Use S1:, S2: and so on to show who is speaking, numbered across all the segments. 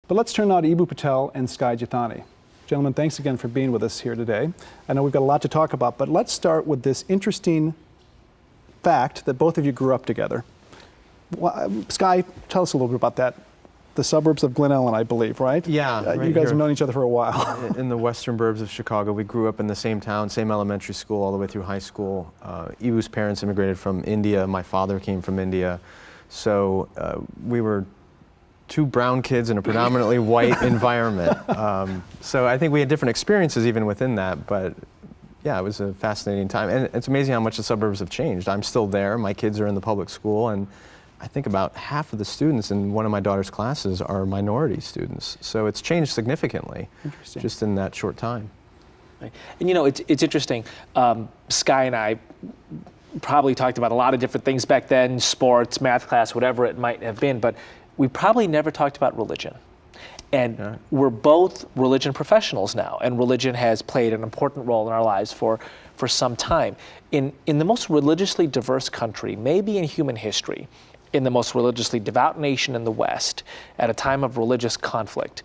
S1: But let's turn now to Eboo Patel and Skye Jethani. Gentlemen, thanks again for being with us here today. I know we've got a lot to talk about, but let's start with this interesting fact that both of you grew up together. Skye, tell us a little bit about that. The suburbs of Glen Ellen, I believe, right?
S2: Yeah. Right,
S1: you guys have known each other for a while.
S2: In the western burbs of Chicago. We grew up in the same town, same elementary school, all the way through high school. Eboo's parents immigrated from India. My father came from India. So we were two brown kids in a predominantly white environment. So I think we had different experiences even within that, but yeah, it was a fascinating time. And it's amazing how much the suburbs have changed. I'm still there, my kids are in the public school, and I think about half of the students in one of my daughter's classes are minority students. So it's changed significantly just in that short time.
S3: Right. And you know, it's interesting. Skye and I probably talked about a lot of different things back then, sports, math class, whatever it might have been, but we probably never talked about religion. And we're both religion professionals now, and religion has played an important role in our lives for some time. In the most religiously diverse country, maybe in human history, in the most religiously devout nation in the West, at a time of religious conflict,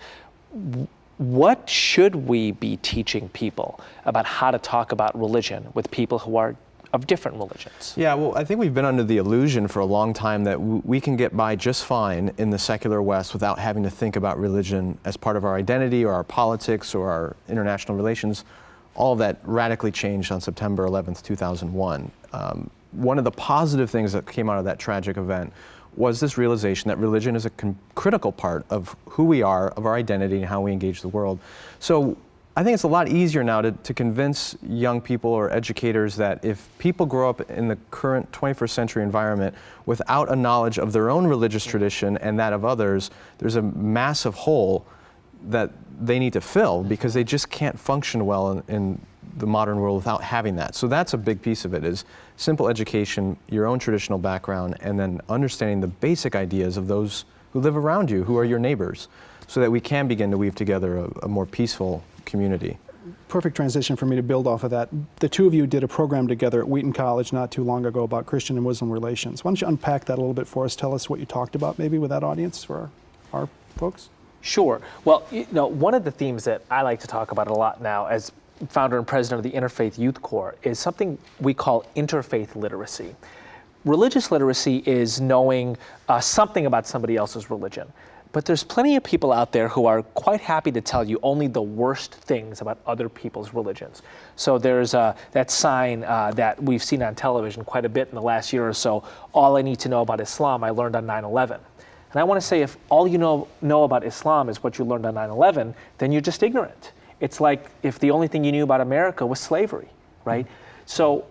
S3: what should we be teaching people about how to talk about religion with people who are of different religions?
S2: Yeah, well, I think we've been under the illusion for a long time that we can get by just fine in the secular West without having to think about religion as part of our identity or our politics or our international relations. All of that radically changed on September 11th, 2001. One of the positive things that came out of that tragic event was this realization that religion is a critical part of who we are, of our identity, and how we engage the world. So I think it's a lot easier now to convince young people or educators that if people grow up in the current 21st century environment without a knowledge of their own religious tradition and that of others, there's a massive hole that they need to fill because they just can't function well in the modern world without having that. So that's a big piece of it, is simple education, your own traditional background, and then understanding the basic ideas of those who live around you, who are your neighbors, so that we can begin to weave together a more peaceful community.
S1: Perfect transition for me to build off of that. The two of you did a program together at Wheaton College not too long ago about Christian and Muslim relations. Why don't you unpack that a little bit for us? Tell us what you talked about maybe with that audience for our folks.
S3: Sure. Well, you know, one of the themes that I like to talk about a lot now as founder and president of the Interfaith Youth Core is something we call interfaith literacy. Religious literacy is knowing something about somebody else's religion. But there's plenty of people out there who are quite happy to tell you only the worst things about other people's religions. So there's that sign that we've seen on television quite a bit in the last year or so, all I need to know about Islam I learned on 9/11. And I want to say, if all you know about Islam is what you learned on 9/11, then you're just ignorant. It's like if the only thing you knew about America was slavery, right? So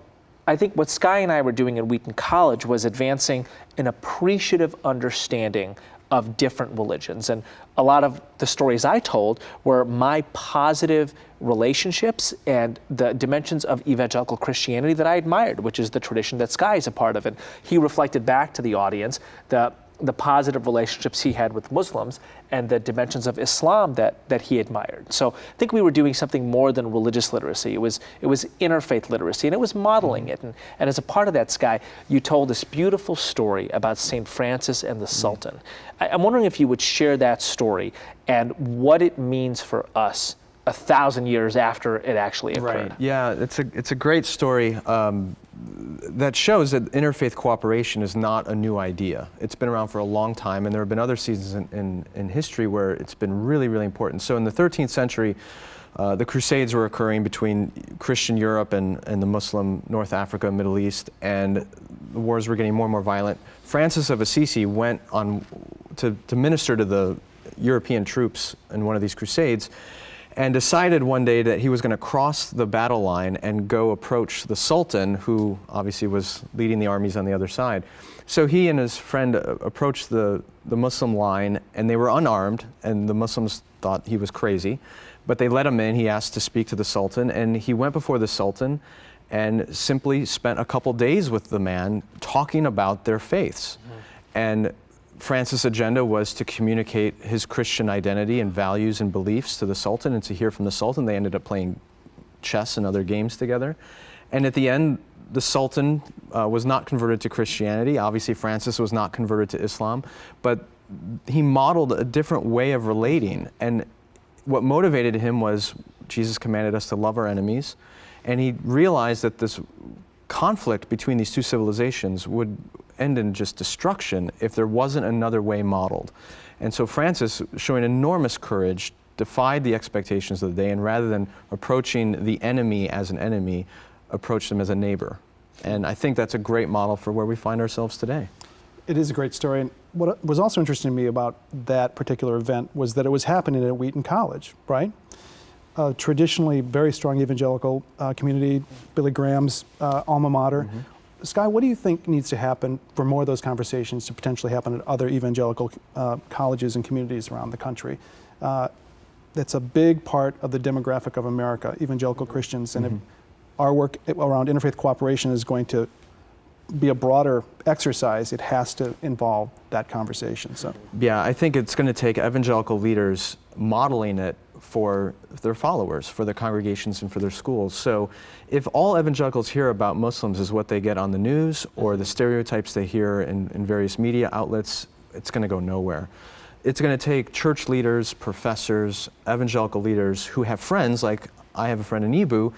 S3: I think what Skye and I were doing at Wheaton College was advancing an appreciative understanding of different religions. And a lot of the stories I told were my positive relationships and the dimensions of evangelical Christianity that I admired, which is the tradition that Skye is a part of. And he reflected back to the audience the positive relationships he had with Muslims and the dimensions of Islam that he admired. So I think we were doing something more than religious literacy. It was interfaith literacy, and it was modeling it. And as a part of that, Skye, you told this beautiful story about St. Francis and the Sultan. I'm wondering if you would share that story and what it means for us 1,000 years after it actually occurred.
S2: Right. Yeah, it's a great story that shows that interfaith cooperation is not a new idea. It's been around for a long time, and there have been other seasons in history where it's been really, really important. So in the 13th century, the Crusades were occurring between Christian Europe and the Muslim North Africa, Middle East, and the wars were getting more and more violent. Francis of Assisi went on to minister to the European troops in one of these crusades, and decided one day that he was going to cross the battle line and go approach the Sultan, who obviously was leading the armies on the other side. So he and his friend approached the Muslim line, and they were unarmed, and the Muslims thought he was crazy, but they let him in. He asked to speak to the Sultan, and he went before the Sultan and simply spent a couple days with the man talking about their faiths. And Francis' agenda was to communicate his Christian identity and values and beliefs to the Sultan and to hear from the Sultan. They ended up playing chess and other games together. And at the end, the Sultan was not converted to Christianity. Obviously, Francis was not converted to Islam, but he modeled a different way of relating. And what motivated him was Jesus commanded us to love our enemies. And he realized that this conflict between these two civilizations would end in just destruction if there wasn't another way modeled. And so Francis, showing enormous courage, defied the expectations of the day, and rather than approaching the enemy as an enemy, approached them as a neighbor. And I think that's a great model for where we find ourselves today.
S1: It is a great story. And what was also interesting to me about that particular event was that it was happening at Wheaton College, right? Traditionally very strong evangelical community, Billy Graham's alma mater. Skye, what do you think needs to happen for more of those conversations to potentially happen at other evangelical colleges and communities around the country? That's a big part of the demographic of America, evangelical Christians, and if our work around interfaith cooperation is going to be a broader exercise, it has to involve that conversation. So,
S2: yeah, I think it's going to take evangelical leaders modeling it for their followers, for their congregations, and for their schools. So if all evangelicals hear about Muslims is what they get on the news or the stereotypes they hear in various media outlets, it's going to go nowhere. It's going to take church leaders, professors, evangelical leaders who have friends, like I have a friend in Eboo,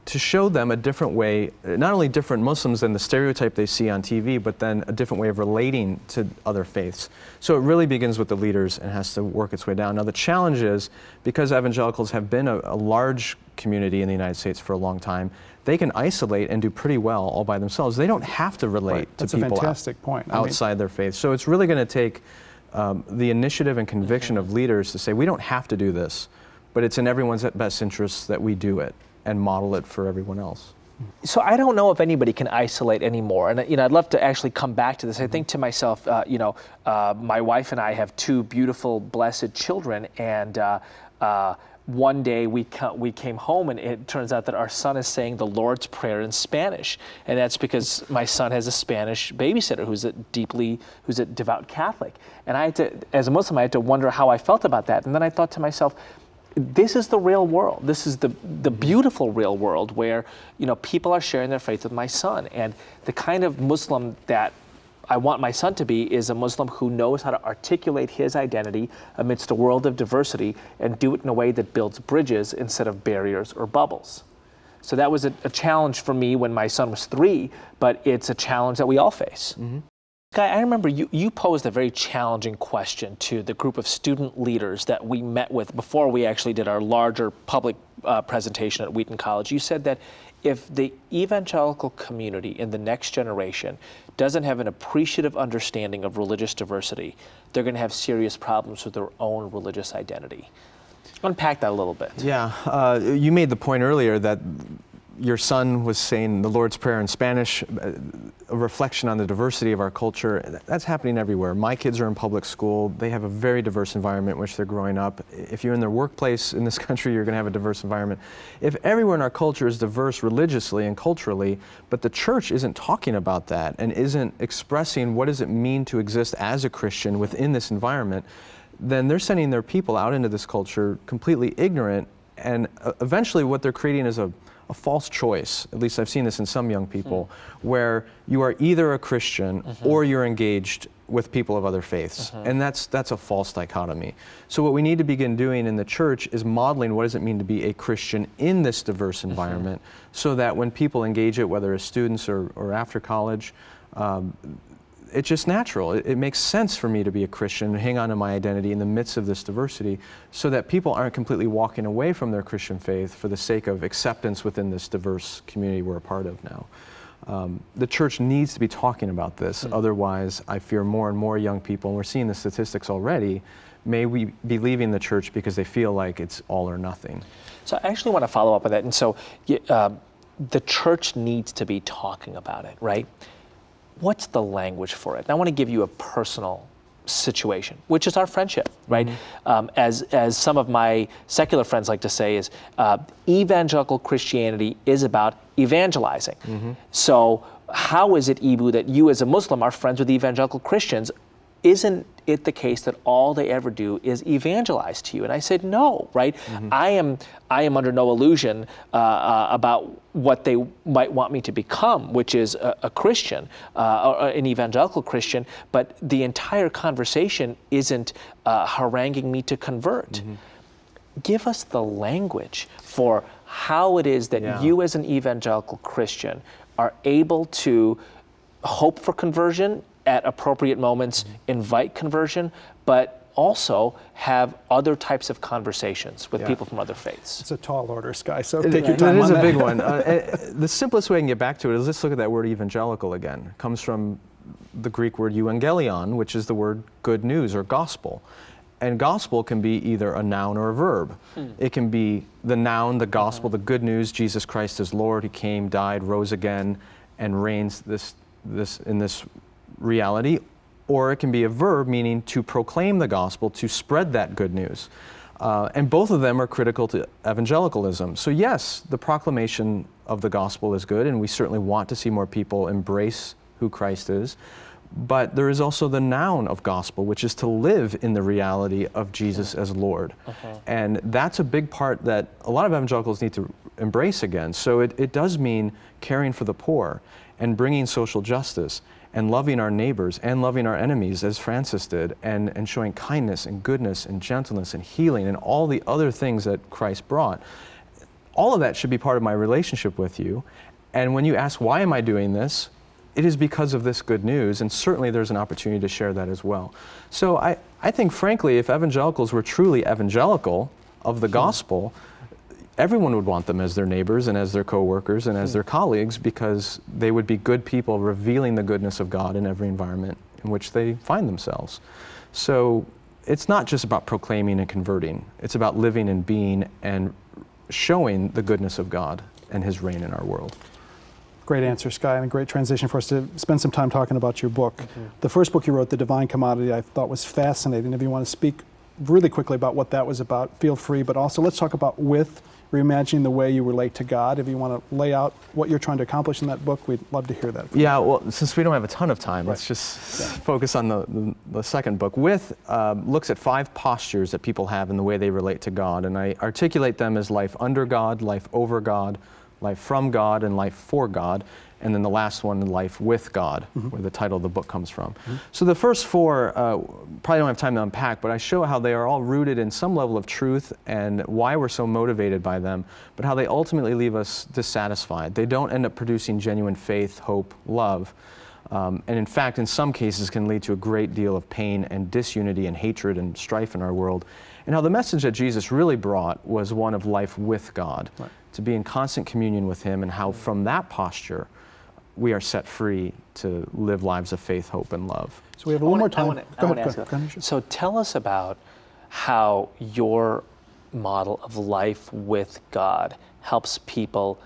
S2: to show them a different way, not only different Muslims than the stereotype they see on TV, but then a different way of relating to other faiths. So it really begins with the leaders and has to work its way down. Now the challenge is, because evangelicals have been a large community in the United States for a long time, they can isolate and do pretty well all by themselves. They don't have to relate to people
S1: That's a fantastic point.
S2: outside their faith. So it's really going to take the initiative and conviction of leaders to say, we don't have to do this, but it's in everyone's best interest that we do it and model it for everyone else.
S3: So I don't know if anybody can isolate anymore, and I'd love to actually come back to this. I think to myself, my wife and I have two beautiful, blessed children, and one day we came home, and it turns out that our son is saying the Lord's Prayer in Spanish, and that's because my son has a Spanish babysitter who's a devout Catholic, and I had to, as a Muslim, I had to wonder how I felt about that, and then I thought to myself, this is the real world. This is the beautiful real world where people are sharing their faith with my son, and the kind of Muslim that I want my son to be is a Muslim who knows how to articulate his identity amidst a world of diversity and do it in a way that builds bridges instead of barriers or bubbles. So that was a challenge for me when my son was 3, but it's a challenge that we all face. Skye, I remember you posed a very challenging question to the group of student leaders that we met with before we actually did our larger public presentation at Wheaton College. You said that if the evangelical community in the next generation doesn't have an appreciative understanding of religious diversity, they're going to have serious problems with their own religious identity. Unpack that a little bit.
S2: Yeah, you made the point earlier that your son was saying the Lord's Prayer in Spanish, a reflection on the diversity of our culture. That's happening everywhere. My kids are in public school. They have a very diverse environment in which they're growing up. If you're in their workplace in this country, you're going to have a diverse environment. If everywhere in our culture is diverse religiously and culturally, but the church isn't talking about that and isn't expressing what does it mean to exist as a Christian within this environment, then they're sending their people out into this culture completely ignorant, and eventually what they're creating is a false choice. At least I've seen this in some young people, where you are either a Christian or you're engaged with people of other faiths. And that's a false dichotomy. So what we need to begin doing in the church is modeling what does it mean to be a Christian in this diverse environment, so that when people engage it, whether as students or after college, it's just natural. It makes sense for me to be a Christian and hang on to my identity in the midst of this diversity, so that people aren't completely walking away from their Christian faith for the sake of acceptance within this diverse community we're a part of now. The church needs to be talking about this. Otherwise, I fear more and more young people, and we're seeing the statistics already, may we be leaving the church because they feel like it's all or nothing.
S3: So I actually want to follow up on that. And so the church needs to be talking about it, right? What's the language for it? And I want to give you a personal situation, which is our friendship, right? As some of my secular friends like to say, is evangelical Christianity is about evangelizing. So how is it, Eboo, that you as a Muslim are friends with evangelical Christians? Isn't it the case that all they ever do is evangelize to you? And I said, no, right? I am under no illusion about what they might want me to become, which is a Christian, or an evangelical Christian, but the entire conversation isn't haranguing me to convert. Give us the language for how it is that you as an evangelical Christian are able to hope for conversion at appropriate moments, invite conversion, but also have other types of conversations with people from other faiths.
S1: It's a tall order, Skye, so take your time
S2: It is
S1: on
S2: a
S1: that.
S2: big one. The simplest way I can get back to it is let's look at that word evangelical again. It comes from the Greek word evangelion, which is the word good news or gospel. And gospel can be either a noun or a verb. It can be the noun, the gospel, the good news, Jesus Christ is Lord, He came, died, rose again, and reigns in this reality. Or it can be a verb, meaning to proclaim the gospel, to spread that good news. And both of them are critical to evangelicalism. So yes, the proclamation of the gospel is good, and we certainly want to see more people embrace who Christ is. But there is also the noun of gospel, which is to live in the reality of Jesus as Lord. And that's a big part that a lot of evangelicals need to embrace again. So it does mean caring for the poor and bringing social justice and loving our neighbors and loving our enemies, as Francis did, and showing kindness and goodness and gentleness and healing and all the other things that Christ brought. All of that should be part of my relationship with you. And when you ask, why am I doing this? It is because of this good news, and certainly there's an opportunity to share that as well. So I think, frankly, if evangelicals were truly evangelical of the gospel, everyone would want them as their neighbors and as their co-workers and as their colleagues, because they would be good people revealing the goodness of God in every environment in which they find themselves. So it's not just about proclaiming and converting. It's about living and being and showing the goodness of God and His reign in our world.
S1: Great answer, Skye, and a great transition for us to spend some time talking about your book. The first book you wrote, The Divine Commodity, I thought was fascinating. If you want to speak really quickly about what that was about, feel free, but also let's talk about reimagining the way you relate to God. If you want to lay out what you're trying to accomplish in that book, we'd love to hear that.
S2: Yeah, well, since we don't have a ton of time, let's just focus on the second book. With looks at 5 postures that people have in the way they relate to God, and I articulate them as life under God, life over God, life from God, and life for God, and then the last one, life with God, where the title of the book comes from. So the first 4, probably don't have time to unpack, but I show how they are all rooted in some level of truth and why we're so motivated by them, but how they ultimately leave us dissatisfied. They don't end up producing genuine faith, hope, love, and in fact, in some cases can lead to a great deal of pain and disunity and hatred and strife in our world. And how the message that Jesus really brought was one of life with God, to be in constant communion with Him, and how from that posture we are set free to live lives of faith, hope, and love.
S1: So we have a little more time.
S3: Go ahead. So tell us about how your model of life with God helps people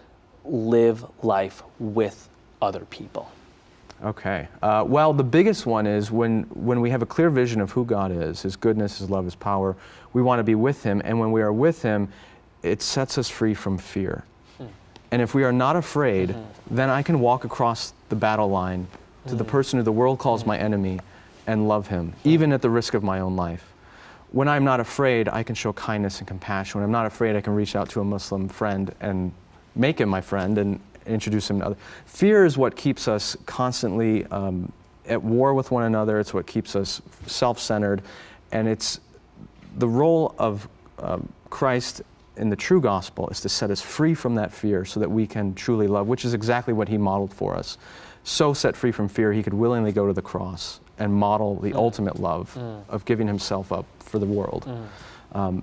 S3: live life with other people.
S2: Okay. Well, the biggest one is when we have a clear vision of who God is, His goodness, His love, His power, we want to be with Him, and when we are with Him, it sets us free from fear. And if we are not afraid, then I can walk across the battle line to the person who the world calls my enemy and love him, even at the risk of my own life. When I'm not afraid, I can show kindness and compassion. When I'm not afraid, I can reach out to a Muslim friend and make him my friend and introduce him to others. Fear is what keeps us constantly at war with one another. It's what keeps us self-centered. And it's the role of Christ in the true gospel is to set us free from that fear so that we can truly love, which is exactly what He modeled for us. So set free from fear, He could willingly go to the cross and model the ultimate love of giving Himself up for the world.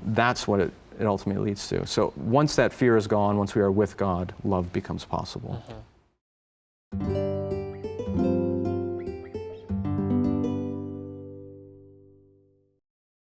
S2: That's what it ultimately leads to. So once that fear is gone, once we are with God, love becomes possible.